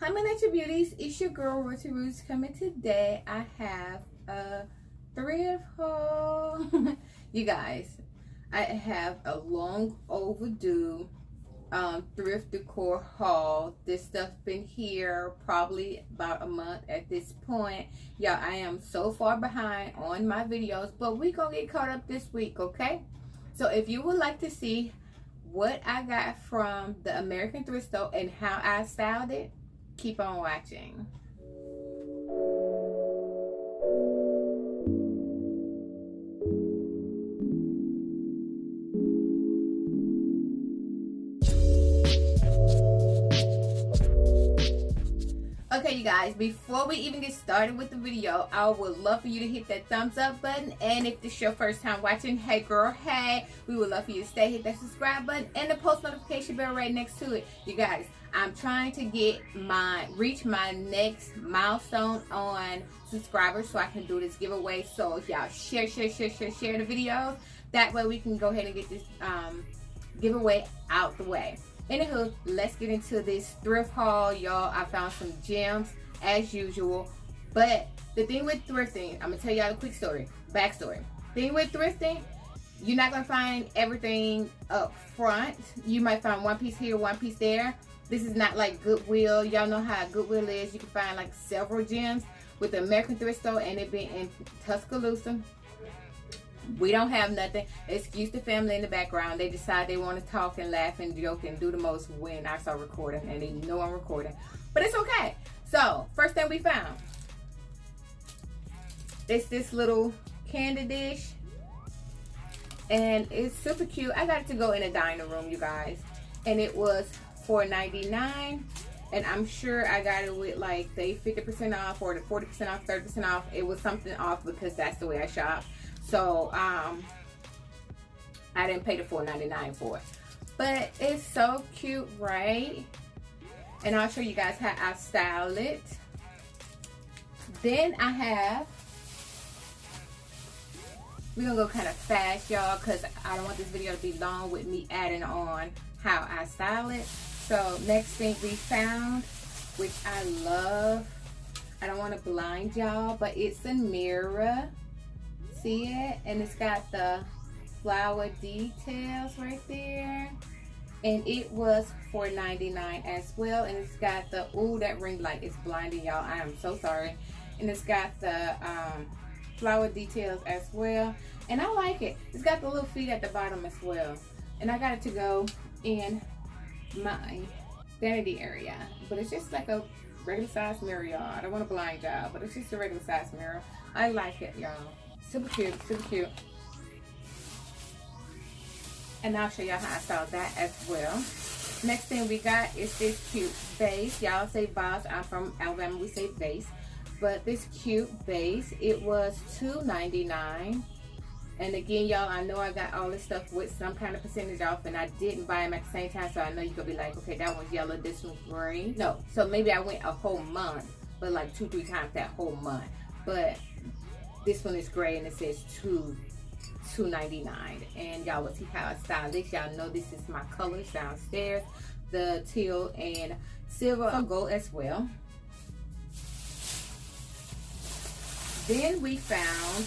Hi my natural beauties, it's your girl Royalty Roots coming today. I have a thrift haul. You guys, I have a long overdue thrift decor haul. This stuff been here probably about a month at this point. Y'all, I am so far behind on my videos, but we gonna get caught up this week, okay? So if you would like to see what I got from the American thrift store and how I styled it, keep on watching. Okay, you guys, before we even get started with the video, I would love for you to hit that thumbs up button. And if this is your first time watching, hey girl, hey, we would love for you to stay, hit that subscribe button and the post notification bell right next to it. You guys, I'm trying to reach my next milestone on subscribers so I can do this giveaway. So y'all share the videos. That way we can go ahead and get this giveaway out the way. Anywho, let's get into this thrift haul, y'all. I found some gems as usual, but the thing with thrifting, I'm gonna tell y'all a quick backstory. Thing with thrifting, you're not gonna find everything up front. You might find one piece here, one piece there. This is not like Goodwill. Y'all know how Goodwill is. You can find like several gems. With the American thrift store and it being in Tuscaloosa, we don't have nothing. Excuse the family in the background. They decide they want to talk and laugh and joke and do the most when I start recording, and they know I'm recording, but it's okay. So first thing we found, it's this little candy dish, and it's super cute. I got it to go in a dining room, you guys, and it was $4.99, and I'm sure I got it with like the 50% off or the 40% off, 30% off. It was something off because that's the way I shop. So I didn't pay the $4.99 for it, but it's so cute, right? And I'll show you guys how I style it. Then we're gonna go kind of fast, y'all, because I don't want this video to be long with me adding on how I style it. So next thing we found, which I love, I don't want to blind y'all, but it's a mirror. See it? And it's got the flower details right there, and it was $4.99 as well. And it's got the, ooh, that ring light is blinding y'all, I am so sorry. And it's got the flower details as well, and I like it. It's got the little feet at the bottom as well, and I got it to go in my vanity area, but it's just like a regular size mirror, y'all. I don't want to blind y'all, but it's just a regular size mirror. I like it, y'all. Super cute, super cute. And I'll show y'all how I style that as well. Next thing we got is this cute vase. Y'all say vase. I'm from Alabama, we say vase. But this cute vase, it was $2.99. And again, y'all, I know I got all this stuff with some kind of percentage off, and I didn't buy them at the same time, so I know you're gonna be like, okay, that one's yellow, this one's green. No, so maybe I went a whole month, but like 2-3 times that whole month. But this one is gray and it says $2.99. And y'all will see how I style this. Y'all know this is my colors downstairs, the teal and silver or gold as well. Then we found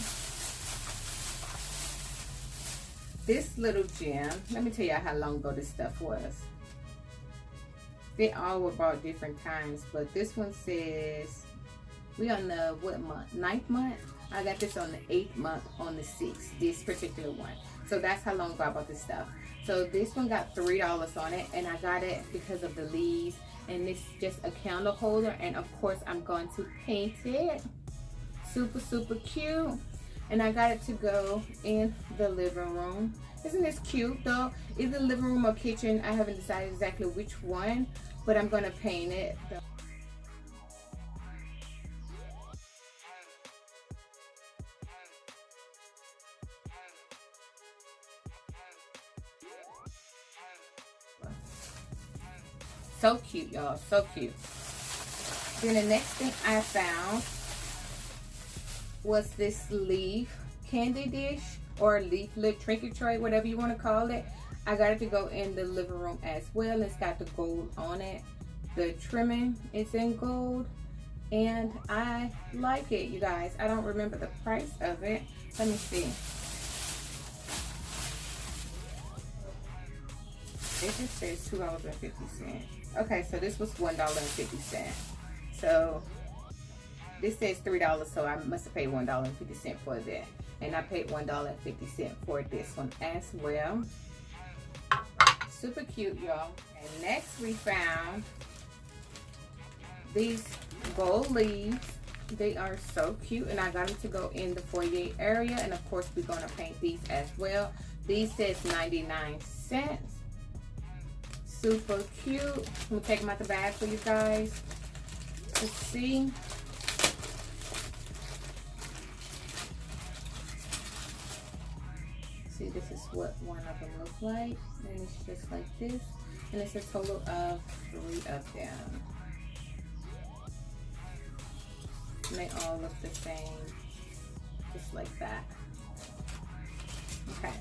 this little gem. Let me tell y'all how long ago this stuff was. They all were bought different times, but this one says we on the what month? 9th month. I got this on the 8th month on the 6th, this particular one. So that's how long ago I bought this stuff. So this one got $3 on it, and I got it because of the leaves. And this is just a candle holder, and of course I'm going to paint it. Super, super cute. And I got it to go in the living room. Isn't this cute though? Either living room or kitchen. I haven't decided exactly which one, but I'm gonna paint it. So cute, y'all, so cute. Then the next thing I found was this leaf candy dish or leaflet trinket tray, whatever you want to call it. I got it to go in the living room as well. It's got the gold on it, The trimming is in gold, and I like it, you guys. I don't remember the price of it. Let me see. It just says $2.50. Okay, so this was $1.50. So this says $3, so I must have paid $1.50 for that. And I paid $1.50 for this one as well. Super cute, y'all. And next we found these gold leaves. They are so cute, and I got them to go in the foyer area. And of course, we're gonna paint these as well. These says 99 cents. Super cute. Let me take them out the bag for you guys to see. See, this is what one of them looks like, and it's just like this, and it's a total of 3 of them, and they all look the same, just like that. Okay,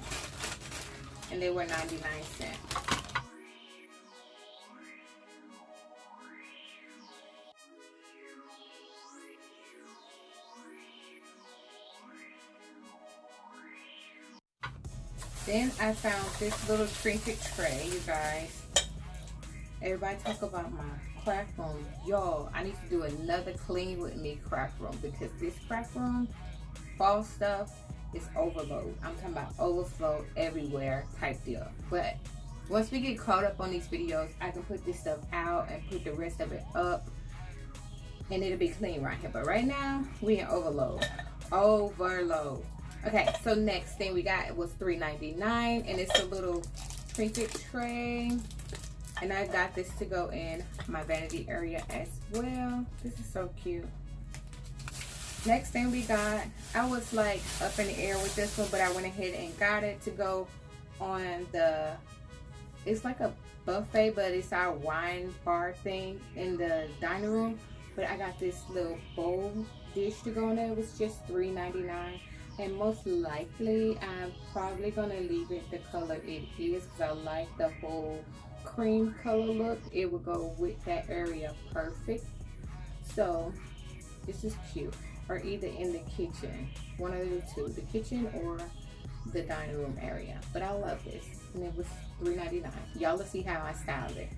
and they were 99 cents. Then I found this little trinket tray, you guys. Everybody talk about my craft room. Y'all, I need to do another clean with me craft room, because this craft room, fall stuff, is overload. I'm talking about overflow everywhere type deal. But once we get caught up on these videos, I can put this stuff out and put the rest of it up, and it'll be clean right here. But right now, we in overload. Overload. Okay, so next thing we got was $3.99, and it's a little trinket tray, and I got this to go in my vanity area as well. This is so cute. Next thing we got, I was like up in the air with this one, but I went ahead and got it to go on the, it's like a buffet, but it's our wine bar thing in the dining room. But I got this little bowl dish to go in there. It was just $3.99. And most likely, I'm probably going to leave it the color it is, because I like the whole cream color look. It will go with that area perfect. So, this is cute. Or either in the kitchen. One of the two. The kitchen or the dining room area. But I love this. And it was $3.99. Y'all will see how I styled it.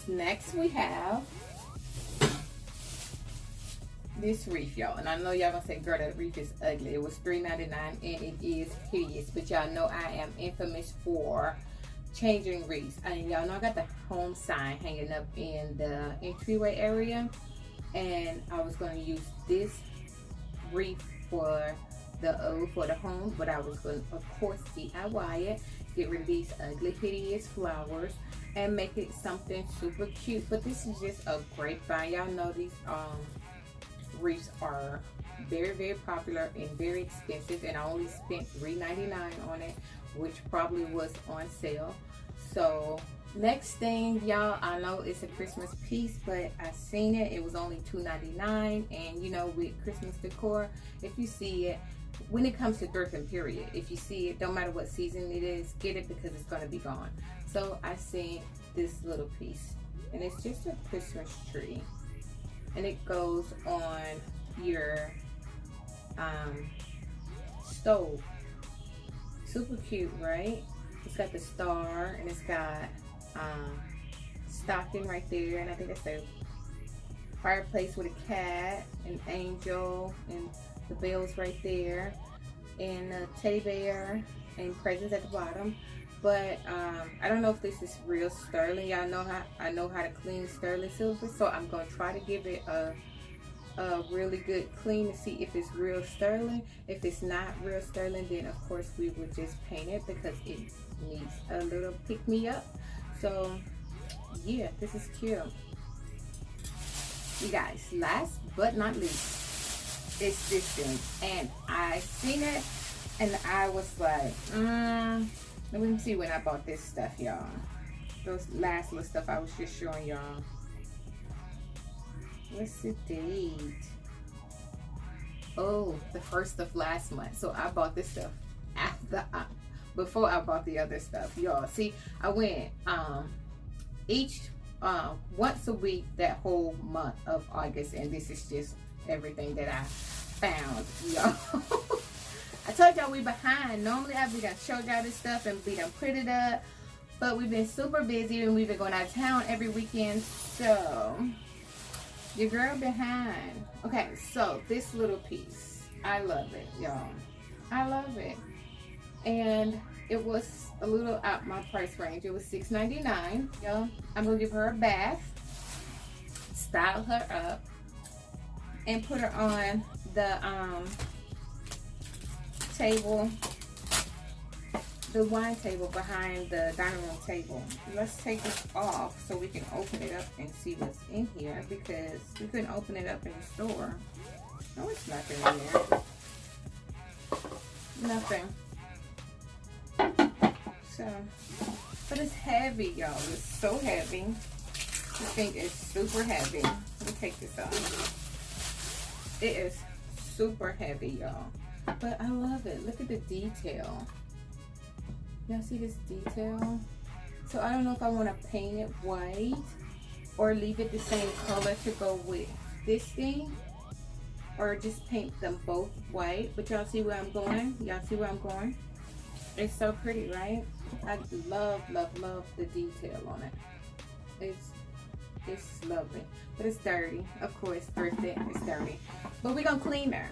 Next we have this wreath, y'all, and I know y'all gonna say, girl, that wreath is ugly. It was $3.99 and it is hideous, but y'all know I am infamous for changing wreaths. And y'all know I got the home sign hanging up in the entryway area, and I was gonna use this wreath for the home, but I was going to, of course, DIY it, get rid of these ugly, hideous flowers, and make it something super cute. But this is just a great find. Y'all know these wreaths are very, very popular and very expensive, and I only spent $3.99 on it, which probably was on sale. So next thing, y'all, I know it's a Christmas piece, but I seen it. It was only $2.99, and you know, with Christmas decor, if you see it, when it comes to thrifting, period, if you see it, don't matter what season it is, get it, because it's going to be gone. So I seen this little piece, and it's just a Christmas tree, and it goes on your stove. Super cute, right? It's got the star, and it's got stocking right there, and I think that's a fireplace with a cat, an angel, and the bells right there, and a teddy bear, and presents at the bottom. But I don't know if this is real sterling. Y'all know how I know how to clean sterling silver, so I'm gonna try to give it a really good clean to see if it's real sterling. If it's not real sterling, then of course we would just paint it, because it needs a little pick me up. So yeah, this is cute, you guys. Last but not least, it's this thing, and I seen it and I was like, let me see when I bought this stuff, y'all. Those last little stuff I was just showing y'all. What's the date? Oh, the 1st of last month. So I bought this stuff after before I bought the other stuff, y'all. See, I went once a week that whole month of August, and this is just everything that I found, y'all. I told y'all we behind. Normally I'd be done showed y'all this stuff and be done put it up, but we've been super busy and we've been going out of town every weekend, so your girl behind. Okay, so this little piece, I love it, y'all. I love it. And it was a little out my price range. It was $6.99. Y'all, I'm gonna give her a bath, style her up, and put her on the table, the wine table behind the dining room table. Let's take this off so we can open it up and see what's in here, because we couldn't open it up in the store. No, it's nothing in there. Nothing. So, but it's heavy, y'all. It's so heavy. This thing is super heavy. Let me take this off. It is super heavy, y'all. But I love it. Look at the detail. Y'all see this detail? So I don't know if I want to paint it white or leave it the same color to go with this thing, or just paint them both white. But y'all see where I'm going? Y'all see where I'm going? It's so pretty, right? I love, love, love the detail on it. It's lovely. But it's dirty. Of course, thrifted. It's dirty. But we're going to clean her.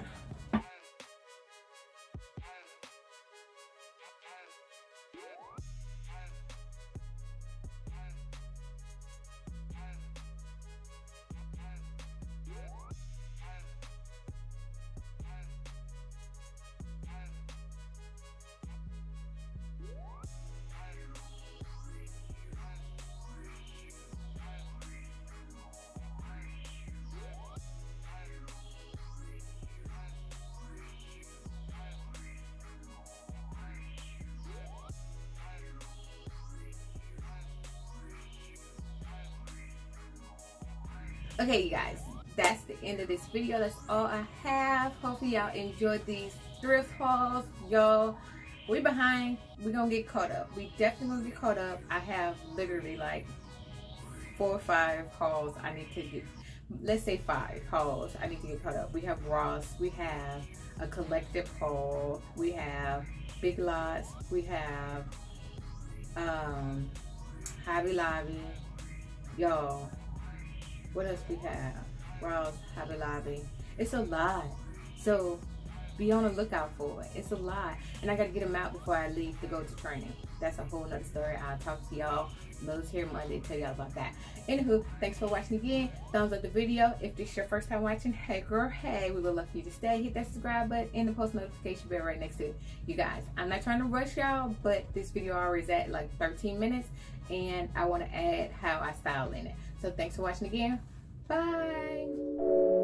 Okay, you guys, that's the end of this video. That's all I have. Hopefully y'all enjoyed these thrift hauls. Y'all, we behind. We're gonna get caught up. We definitely gonna get caught up. I have literally like 4 or 5 hauls I need to get. Let's say 5 hauls I need to get caught up. We have Ross. We have a collective haul. We have Big Lots. We have Hobby Lobby. Y'all, what else we have? Ross, Hobby Lobby. It's a lot. So be on the lookout for it. It's a lot. And I got to get them out before I leave to go to training. That's a whole nother story. I'll talk to y'all Military Monday, tell y'all about that. Anywho, thanks for watching again. Thumbs up the video. If this is your first time watching, hey girl, hey, we would love for you to stay. Hit that subscribe button and the post notification bell right next to it. You guys, I'm not trying to rush y'all, but this video already is at like 13 minutes and I want to add how I style in it. So thanks for watching again. Bye.